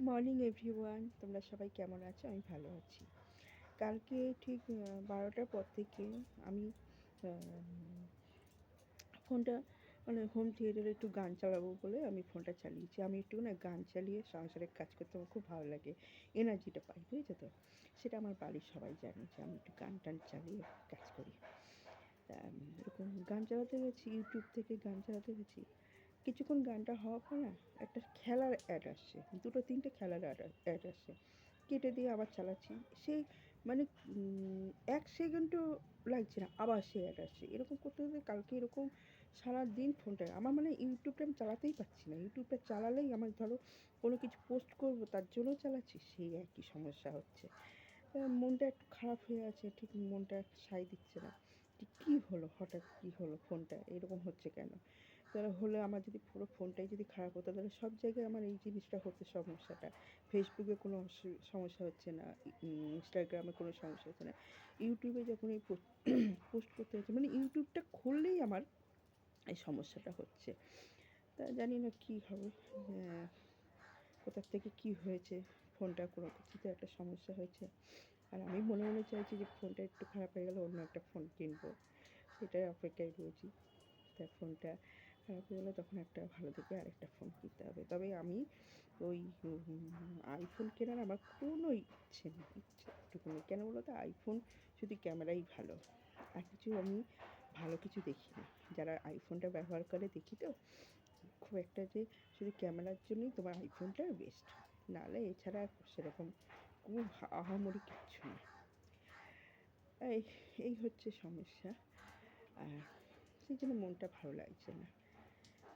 Morning everyone, তোমরা সবাই কেমন আছো? আমি ভালো আছি। কালকে ঠিক 12টার পর থেকে আমি ফোনটা হোম থিয়েটারে একটু গান চালাবো বলে আমি ফোনটা চালিয়েছি। আমি একটু না গান চালিয়ে সংসারের কাজ করতে আমার খুব ভালো লাগে, এনার্জিটা পাই, বুঝেছো তো? সেটা আমার বাড়ির সবাই জানে যে আমি একটু গান টান চালিয়ে কাজ করি। তা এরকম গান চালাতে গেছি, ইউটিউব থেকে গান চালাতে গেছি। কিছুক্ষণ গানটা হওয়ার পর না একটা খেলার অ্যাড আসছে, 2-3টে খেলার অ্যাড আসছে। কেটে দিয়ে আবার চালাচ্ছি, সেই মানে 1 সেকেন্ডও লাগছে না, আবার সেই অ্যাড আসছে। এরকম করতে করতে কালকে এরকম সারাদিন ফোনটা আমার ইউটিউবটা আমি চালাতেই পারছি না। ইউটিউবটা চালালেই আমার ধরো কোনো কিছু পোস্ট করব তার জন্য চালাচ্ছি, সেই একই সমস্যা হচ্ছে। মনটা একটু খারাপ হয়ে আছে, ঠিক মনটা সায় দিচ্ছে না। কী হলো, হঠাৎ কী হলো, ফোনটা এরকম হচ্ছে কেন? তাহলে হলে আমার যদি পুরো ফোনটাই যদি খারাপ হতো তাহলে সব জায়গায় আমার এই জিনিসটা হতো, সমস্যাটা। ফেসবুকে কোনো সমস্যা হচ্ছে না, ইনস্টাগ্রামে কোনো সমস্যা হচ্ছে না, ইউটিউবে যখন এই পোস্ট করতে হচ্ছে, মানে ইউটিউবটা খুললেই আমার এই সমস্যাটা হচ্ছে। তা জানি না কী হবে, কোথার থেকে কী হয়েছে, ফোনটা কোনো কিছুতে একটা সমস্যা হয়েছে। আর আমি মনে মনে চাইছি যে ফোনটা একটু খারাপ হয়ে গেলে অন্য একটা ফোন কিনবো, সেটাই অপেক্ষায় রয়েছি। তাই ফোনটা খারাপ হয়ে গেলে তখন একটা ভালো দেখে আরেকটা ফোন কিনতে হবে। তবে আমি ওই আইফোন কেনার আমার কোনো ইচ্ছে নেই, ইচ্ছেটুকু নেই। কেন বলো তো? আইফোন শুধু ক্যামেরাই ভালো, আর কিছু আমি ভালো কিছু দেখি না। যারা আইফোনটা ব্যবহার করে দেখি তো খুব একটা যে শুধু ক্যামেরার জন্যই তোমার আইফোনটা বেস্ট, নাহলে এছাড়া সেরকম কোনো আহামরি কিচ্ছু না। এই এই হচ্ছে সমস্যা। আর সেই জন্য মনটা ভালো লাগছে না।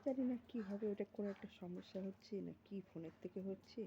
জানি না কী হবে, ওটা কোনো একটা সমস্যা হচ্ছে না কি ফোনের থেকে হচ্ছে।